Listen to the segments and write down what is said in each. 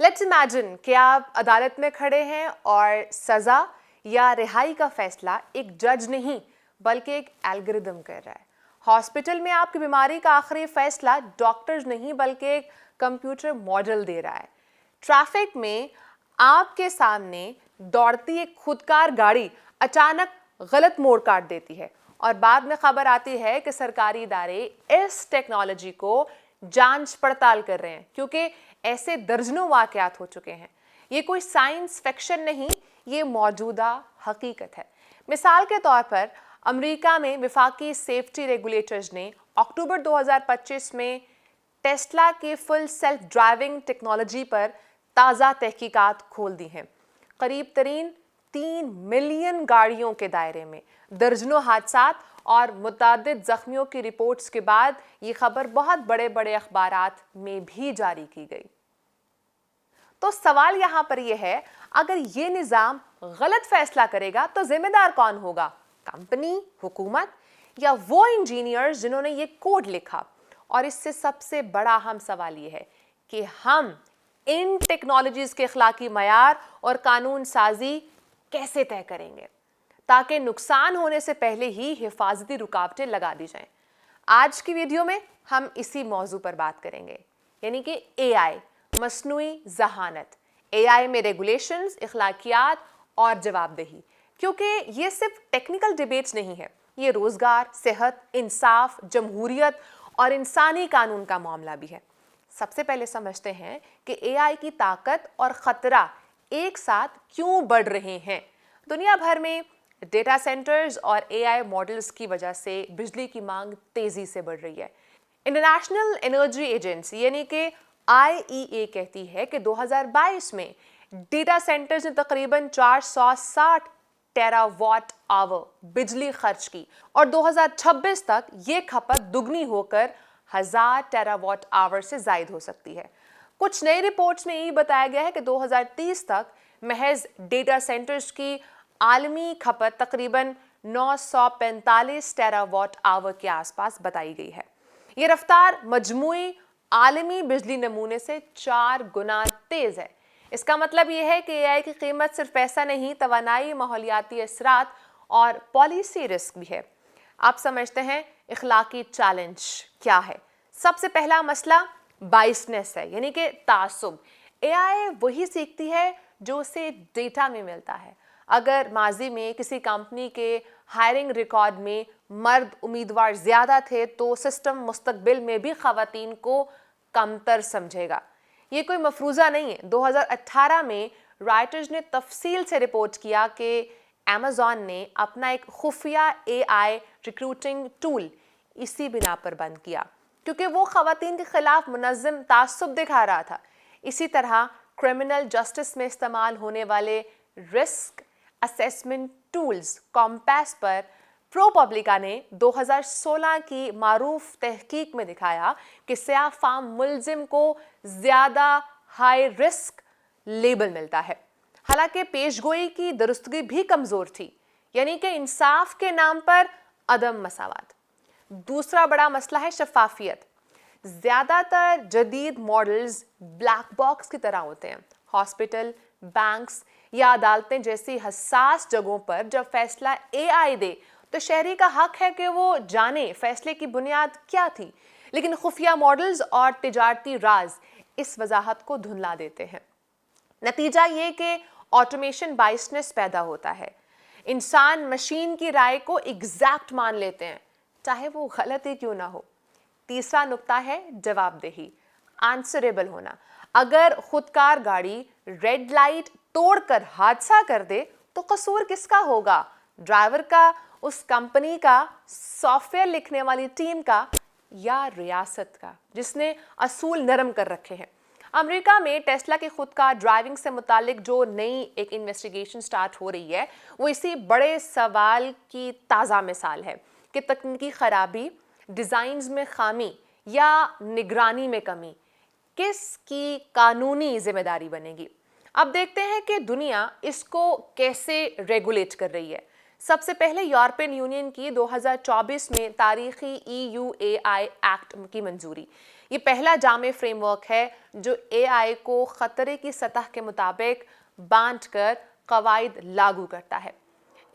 Let's imagine कि आप अदालत में खड़े हैं और सज़ा या रिहाई का फैसला एक जज नहीं बल्कि एक एल्गोरिदम कर रहा है। हॉस्पिटल में आपकी बीमारी का आखिरी फैसला डॉक्टर्स नहीं बल्कि एक कंप्यूटर मॉडल दे रहा है। ट्रैफिक में आपके सामने दौड़ती एक खुदकार गाड़ी अचानक गलत मोड़ काट देती है और बाद में खबर आती है कि सरकारी इदारे इस टेक्नोलॉजी को जांच पड़ताल कर रहे हैं, क्योंकि ऐसे दर्जनों वाकयात हो चुके हैं। ये कोई साइंस फिक्शन नहीं, ये मौजूदा हकीकत है। मिसाल के तौर पर अमेरिका में वफाकी सेफ्टी रेगुलेटर्स ने अक्टूबर 2025 में टेस्ला के फुल सेल्फ ड्राइविंग टेक्नोलॉजी पर ताज़ा तहकीकात खोल दी हैं। करीब तरीन 3 मिलियन गाड़ियों के दायरे में दर्जनों हादसात और मुतअद्दिद जख्मियों की रिपोर्ट्स के बाद ये खबर बहुत बड़े बड़े अखबारात में भी जारी की गई। तो सवाल यहाँ पर यह है, अगर ये निज़ाम गलत फैसला करेगा तो जिम्मेदार कौन होगा? कंपनी, हुकूमत या वो इंजीनियर्स जिन्होंने ये कोड लिखा? और इससे सबसे बड़ा अहम सवाल ये है कि हम इन टेक्नोलॉजीज़ के अखलाकी मयार और कानून साजी कैसे तय करेंगे ताकि नुकसान होने से पहले ही हिफाजती रुकावटें लगा दी जाएं। आज की वीडियो में हम इसी मौजू पर बात करेंगे, यानी कि एआई, मसनूई ज़हानत, एआई में रेगुलेशंस, इखलाकियात और जवाबदेही। क्योंकि ये सिर्फ टेक्निकल डिबेट्स नहीं है, ये रोज़गार, सेहत, इंसाफ, जमहूरियत और इंसानी कानून का मामला भी है। सबसे पहले समझते हैं कि एआई की ताकत और ख़तरा एक साथ क्यों बढ़ रहे हैं। दुनिया भर में डेटा सेंटर्स और एआई मॉडल्स की वजह से बिजली की मांग तेज़ी से बढ़ रही है। इंटरनेशनल एनर्जी एजेंसी यानी कि IEA कहती है कि 2022 में डेटा सेंटर्स ने तकरीबन 460 टेरावाट आवर बिजली खर्च की और 2026 तक ये खपत दुगनी होकर 1000 टेरावाट आवर से ज़ायद हो सकती है। कुछ नई रिपोर्ट्स में ये बताया गया है कि 2030 तक महज डेटा सेंटर्स की आलमी खपत तकरीबन 945 टेरावाट आवर के आसपास बताई गई है। ये रफ्तार मजमूई आलमी बिजली नमूने से 4 गुना तेज़ है। इसका मतलब ये है कि एआई की कीमत सिर्फ पैसा नहीं, तवानाई, माहौलियाती असरात और पॉलिसी रिस्क भी है। आप समझते हैं इखलाकी चैलेंज क्या है? सबसे पहला मसला बायसनेस है, यानी कि तासुब। एआई वही सीखती है जो उसे डेटा में मिलता है। अगर माजी में किसी कंपनी के हायरिंग रिकॉर्ड में मर्द उम्मीदवार ज़्यादा थे तो सिस्टम मुस्तकबिल में भी ख़वातीन को कमतर समझेगा। ये कोई मफरूज़ा नहीं है। 2018 में राइटर्स ने तफसील से रिपोर्ट किया कि अमेज़ॉन ने अपना एक खुफिया एआई रिक्रूटिंग टूल इसी बिना पर बंद किया, क्योंकि वो ख़वातीन के ख़िलाफ़ मुनज़्ज़म तासुब दिखा रहा था। इसी तरह क्रिमिनल जस्टिस में इस्तेमाल होने वाले रिस्क असेसमेंट टूल्स कॉम्पास पर ProPublica ने 2016 की मारूफ तहकीक में दिखाया कि सयाह फार्म मुलजिम को ज़्यादा हाई रिस्क लेबल मिलता है, हालांकि पेशगोई की दुरुस्तगी भी कमज़ोर थी, यानी कि इंसाफ के नाम पर अदम मसावत। दूसरा बड़ा मसला है शफाफियत। ज़्यादातर जदीद मॉडल्स ब्लैक बॉक्स की तरह होते हैं। हॉस्पिटल, बैंक्स या अदालतें जैसी हसास जगहों पर जब फैसला एआई दे तो शहरी का हक है कि वो जाने फैसले की बुनियाद क्या थी, लेकिन खुफिया मॉडल्स और तिजारती राज इस वजाहत को धुंधला देते हैं। नतीजा ये कि ऑटोमेशन बायसनेस पैदा होता है। इंसान मशीन की राय को एग्जैक्ट मान लेते हैं, चाहे वो गलत ही क्यों ना हो। तीसरा नुक्ता है जवाबदेही, आंसरेबल होना। अगर खुदकार गाड़ी रेड लाइट तोड़कर हादसा कर दे तो कसूर किसका होगा? ड्राइवर का, उस कंपनी का, सॉफ्टवेयर लिखने वाली टीम का या रियासत का जिसने असूल नरम कर रखे हैं? अमेरिका में टेस्ला की खुदकार ड्राइविंग से मुतालिक जो नई एक इन्वेस्टिगेशन स्टार्ट हो रही है वो इसी बड़े सवाल की ताज़ा मिसाल है कि तकनीकी खराबी, डिज़ाइंस में खामी या निगरानी में कमी किसकी कानूनी जिम्मेदारी बनेगी। अब देखते हैं कि दुनिया इसको कैसे रेगुलेट कर रही है। सबसे पहले यूरोपियन यूनियन की 2024 में तारीखी EU AI एक्ट की मंजूरी। یہ پہلا جامع فریم ورک ہے جو اے آئی کو خطرے کی سطح کے مطابق بانٹ کر قواعد لاگو کرتا ہے۔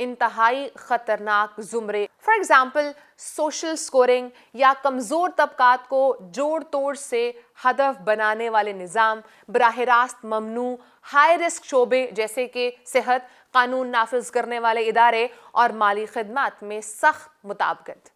انتہائی خطرناک زمرے فار ایگزامپل سوشل سکورنگ یا کمزور طبقات کو جوڑ توڑ سے ہدف بنانے والے نظام براہ راست ممنوع، ہائی رسک شعبے جیسے کہ صحت، قانون نافذ کرنے والے ادارے اور مالی خدمات میں سخت مطابقت۔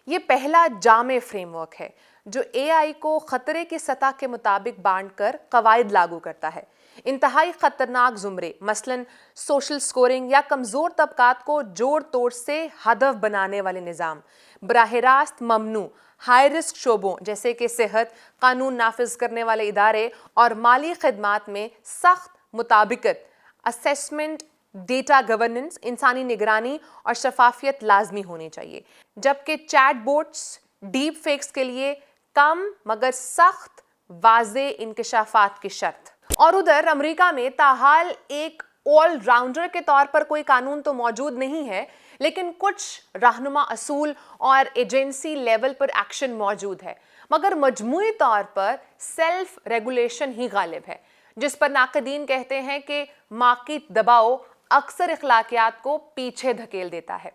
یہ پہلا جامع فریم ورک ہے جو اے آئی کو خطرے کی سطح کے مطابق بانٹ کر قواعد لاگو کرتا ہے۔ انتہائی خطرناک زمرے مثلاً سوشل سکورنگ یا کمزور طبقات کو جوڑ توڑ سے ہدف بنانے والے نظام براہ راست ممنوع، ہائی رسک شعبوں جیسے کہ صحت، قانون نافذ کرنے والے ادارے اور مالی خدمات میں سخت مطابقت، اسیسمنٹ، ڈیٹا گورننس، انسانی نگرانی اور شفافیت لازمی ہونی چاہیے، جبکہ چیٹ بوٹس، ڈیپ فیکس کے لیے کم مگر سخت واضح انکشافات کی شرط۔ اور ادھر امریکہ میں تاحال ایک آل راؤنڈر کے طور پر کوئی قانون تو موجود نہیں ہے، لیکن کچھ رہنما اصول اور ایجنسی لیول پر ایکشن موجود ہے، مگر مجموعی طور پر سیلف ریگولیشن ہی غالب ہے، جس پر ناقدین کہتے ہیں کہ مارکیٹ دباؤ اکثر اخلاقیات کو پیچھے دھکیل دیتا ہے۔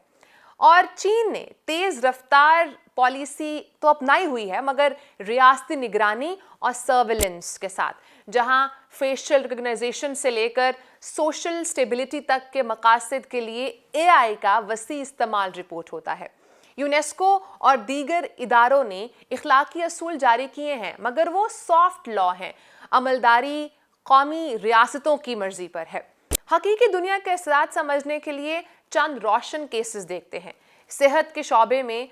اور چین نے تیز رفتار پالیسی تو اپنائی ہوئی ہے مگر ریاستی نگرانی اور سرویلنس کے ساتھ، جہاں فیشل ریکگنائزیشن سے لے کر سوشل سٹیبلٹی تک کے مقاصد کے لیے اے آئی کا وسیع استعمال رپورٹ ہوتا ہے۔ یونیسکو اور دیگر اداروں نے اخلاقی اصول جاری کیے ہیں مگر وہ سافٹ لا ہیں، عملداری قومی ریاستوں کی مرضی پر ہے۔ حقیقی دنیا کے اثرات سمجھنے کے لیے چند روشن کیسز دیکھتے ہیں۔ صحت کے شعبے میں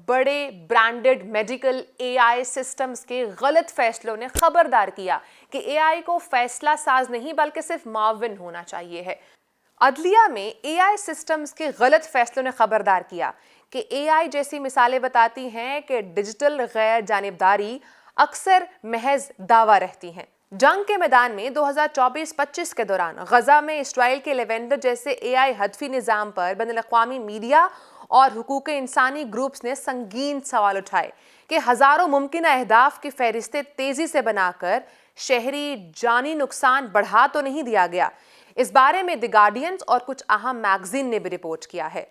بڑے برانڈڈ میڈیکل اے آئی سسٹمز کے غلط فیصلوں نے خبردار کیا کہ اے آئی کو فیصلہ ساز نہیں بلکہ صرف معاون ہونا چاہیے ہے۔ عدلیہ میں اے آئی سسٹمز کے غلط فیصلوں نے خبردار کیا کہ اے آئی جیسی مثالیں بتاتی ہیں کہ ڈیجیٹل غیر جانبداری اکثر محض دعویٰ رہتی ہیں۔ جنگ کے میدان میں 2024-25 کے دوران غزہ میں اسرائیل کے لیونڈر جیسے اے آئی ہدفی نظام پر بین الاقوامی میڈیا اور حقوق انسانی گروپس نے سنگین سوال اٹھائے کہ ہزاروں ممکنہ اہداف کی فہرستیں تیزی سے بنا کر شہری جانی نقصان بڑھا تو نہیں دیا گیا۔ اس بارے میں دی گارڈینز اور کچھ اہم میگزین نے بھی رپورٹ کیا ہے۔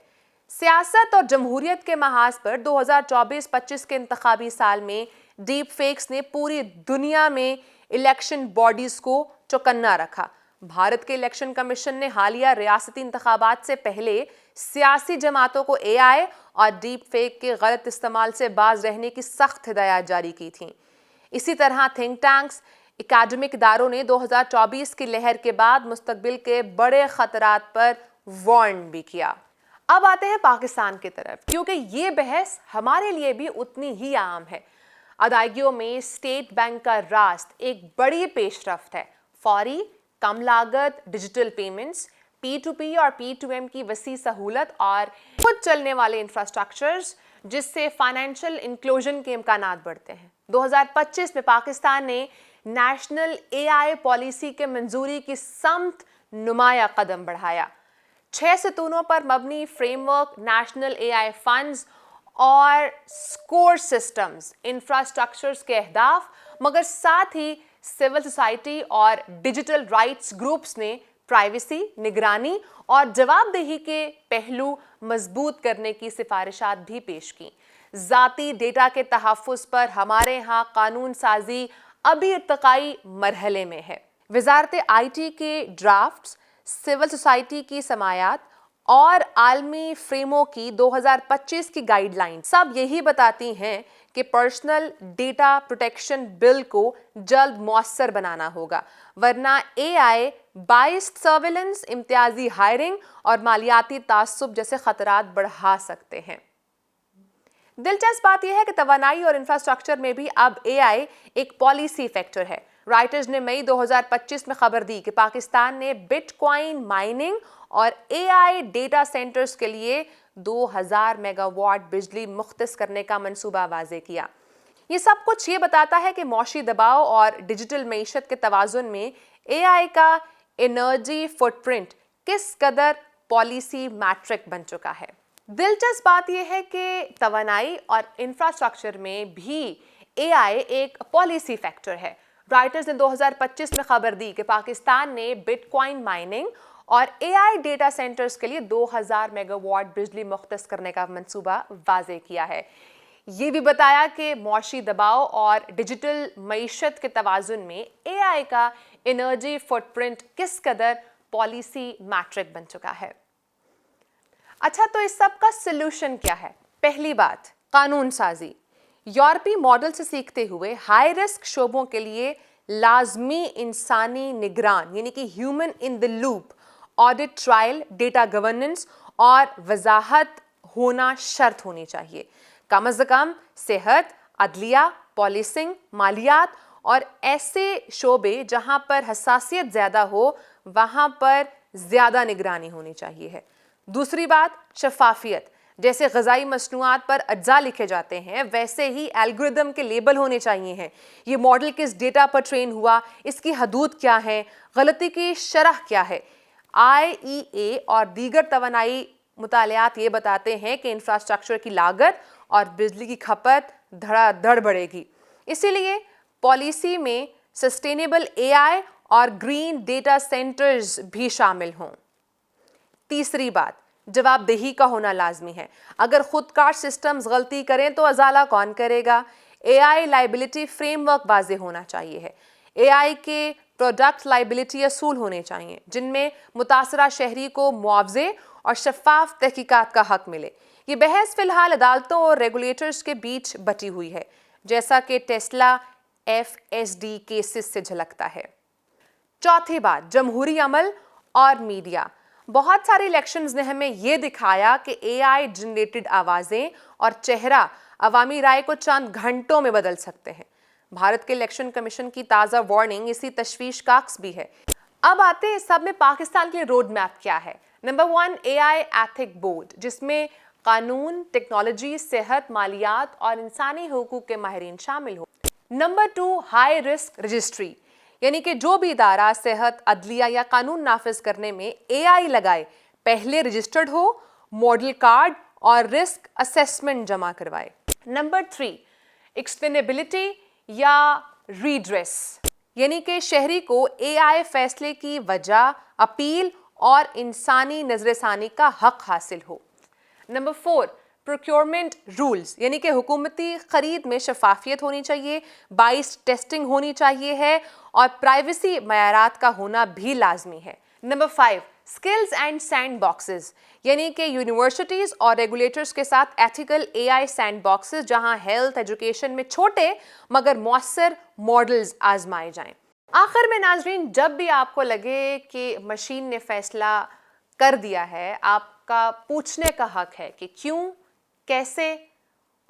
سیاست اور جمہوریت کے محاذ پر 2024-25 کے انتخابی سال میں ڈیپ فیکس نے پوری دنیا میں الیکشن باڈیز کو چوکنا رکھا۔ بھارت کے الیکشن کمیشن نے حالیہ ریاستی انتخابات سے پہلے سیاسی جماعتوں کو اے آئی اور ڈیپ فیک کے غلط استعمال سے باز رہنے کی سخت ہدایات جاری کی تھیں۔ اسی طرح تھنک ٹینکس، اکیڈمک اداروں نے 2024 کی لہر کے بعد مستقبل کے بڑے خطرات پر وارن بھی کیا۔ اب آتے ہیں پاکستان کی طرف، کیونکہ یہ بحث ہمارے لیے بھی اتنی ہی عام ہے۔ ادائیگیوں میں اسٹیٹ بینک کا راست ایک بڑی پیش رفت ہے۔ فوری، کم لاگت ڈیجیٹل پیمنٹس، پی ٹو پی اور پی ٹو ایم کی وسیع سہولت اور خود چلنے والے انفراسٹرکچرز جس سے فائنینشیل انکلوژن کے امکانات بڑھتے ہیں۔ 2025 میں پاکستان نے نیشنل اے آئی پالیسی کے منظوری کی سمت نمایاں قدم بڑھایا۔ 6 ستونوں پر مبنی frame work, national A I funds اور اسکور سسٹمز، انفراسٹرکچرز کے اہداف، مگر ساتھ ہی سول سوسائٹی اور ڈیجیٹل رائٹس گروپس نے پرائیویسی، نگرانی اور جواب دہی کے پہلو مضبوط کرنے کی سفارشات بھی پیش کیں۔ ذاتی ڈیٹا کے تحفظ پر ہمارے ہاں قانون سازی ابھی ارتقائی مرحلے میں ہے۔ وزارت آئی ٹی کے ڈرافٹس، سول سوسائٹی کی سماعات اور عالمی فریموں کی 2025 کی گائیڈ لائن سب یہی بتاتی ہیں کہ پرسنل ڈیٹا پروٹیکشن بل کو جلد مؤثر بنانا ہوگا، ورنہ اے آئی باعث سرویلنس، امتیازی ہائرنگ اور مالیاتی تعصب جیسے خطرات بڑھا سکتے ہیں۔ دلچسپ بات یہ ہے کہ توانائی اور انفراسٹرکچر میں بھی اب اے آئی ایک پالیسی فیکٹر ہے۔ رائٹرز نے مئی 2025 میں خبر دی کہ پاکستان نے بٹ کوائن مائننگ اور اے آئی ڈیٹا سینٹرز کے لیے 2000 میگا واٹ بجلی مختص کرنے کا منصوبہ واضح کیا۔ یہ سب کچھ یہ بتاتا ہے کہ معاشی دباؤ اور ڈیجیٹل معیشت کے توازن میں اے آئی کا انرجی فٹ پرنٹ کس قدر پالیسی میٹرک بن چکا ہے۔ دلچسپ بات یہ ہے کہ توانائی اور انفراسٹرکچر میں بھی AI एक पॉलिसी फैक्टर है। रॉयटर्स ने 2025 में खबर दी कि पाकिस्तान ने बिटकॉइन माइनिंग और AI डेटा सेंटर्स के लिए 2000 मेगावाट बिजली मुख्तस करने का मंसूबा वाज़े किया है। ये भी बताया कि मौशी दबाव और डिजिटल मईशत के तवाज़ुन में AI का एनर्जी फुटप्रिंट किस कदर पॉलिसी मैट्रिक बन चुका है। अच्छा, तो इस सब का सलूशन क्या है? पहली बात, कानून साजी। यूरोपीय मॉडल से सीखते हुए हाई रिस्क शोबों के लिए लाजमी इंसानी निगरान यानी कि human in the loop audit trial, data governance और वजाहत होना शर्त होनी चाहिए। कम अज़ कम सेहत, अदलिया, पॉलिसिंग, मालियात और ऐसे शोबे जहां पर हसासियत ज़्यादा हो वहां पर ज़्यादा निगरानी होनी चाहिए है। दूसरी बात, शफाफियत। जैसे ग़िज़ाई मसनूआत पर अज्जा लिखे जाते हैं वैसे ही एल्गोरिदम के लेबल होने चाहिए हैं। ये मॉडल किस डेटा पर ट्रेन हुआ, इसकी हदूद क्या है, गलती की शरह क्या है। IEA और दीगर तवानाई मुतालियात ये बताते हैं कि इंफ्रास्ट्रक्चर की लागत और बिजली की खपत धड़ाधड़ बढ़ेगी। इसीलिए पॉलिसी में सस्टेनेबल AI और ग्रीन डेटा सेंटर्स भी शामिल हों। तीसरी बात, जवाबदेही का होना लाजमी है। अगर खुदकार सिस्टम्स गलती करें तो अजाला कौन करेगा? AI लाइबिलिटी फ्रेमवर्क वाज़े होना चाहिए है। AI के प्रोडक्ट लाइबिलिटी असूल होने चाहिए जिनमें मुतासरा शहरी को मुआवजे और शफाफ तहकीकात का हक मिले। ये बहस फिलहाल अदालतों और रेगुलेटर्स के बीच बटी हुई है, जैसा कि टेस्ला FSD केसेस से झलकता है। चौथी बात, जमहूरी अमल और मीडिया। बहुत सारे इलेक्शंस ने हमें ये दिखाया कि AI जनरेटेड आवाज़ें और चेहरा अवामी राय को चंद घंटों में बदल सकते हैं। भारत के इलेक्शन कमीशन की ताज़ा वार्निंग इसी तशवीश का अक्स भी है। अब आते हैं सब में पाकिस्तान के लिए रोड मैप क्या है। नंबर 1, AI एथिक बोर्ड, जिसमें कानून, टेक्नोलॉजी, सेहत, मालियात और इंसानी हुकूक के माहिरीन शामिल हो। नंबर 2, हाई रिस्क रजिस्ट्री, यानी कि जो भी इदारा सेहत, अदलिया या कानून नाफिज करने में AI लगाए पहले रजिस्टर्ड हो, मॉडल कार्ड और रिस्क असेसमेंट जमा करवाए। नंबर 3, एक्सप्लेनेबिलिटी या रीड्रेस, यानी कि शहरी को AI फैसले की वजह, अपील और इंसानी नजरसानी का हक हासिल हो। नंबर 4, प्रोक्योरमेंट रूल्स, यानी कि हुकूमती खरीद में शफाफियत होनी चाहिए, बाइस्ड टेस्टिंग होनी चाहिए है और प्राइवेसी मयारात का होना भी लाजमी है। Number 5, skills and sand boxes, यानी कि यूनिवर्सिटीज़ और रेगुलेटर्स के साथ एथिकल AI सैंड बॉक्सेस जहां हेल्थ, एजुकेशन में छोटे मगर मौसर मॉडल्स आजमाए जाएं। आखिर में नाजरीन, जब भी आपको लगे कि मशीन ने फैसला कर दिया है, आपका पूछने का हक है कि क्यों, कैसे,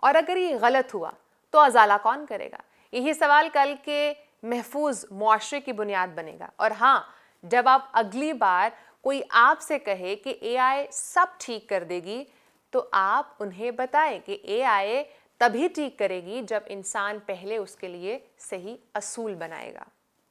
और अगर ये गलत हुआ तो अजाला कौन करेगा। यही सवाल कल के महफूज मुआशरे की बुनियाद बनेगा। और हाँ, जब आप अगली बार कोई आपसे कहे कि AI सब ठीक कर देगी तो आप उन्हें बताएं कि AI तभी ठीक करेगी जब इंसान पहले उसके लिए सही असूल बनाएगा।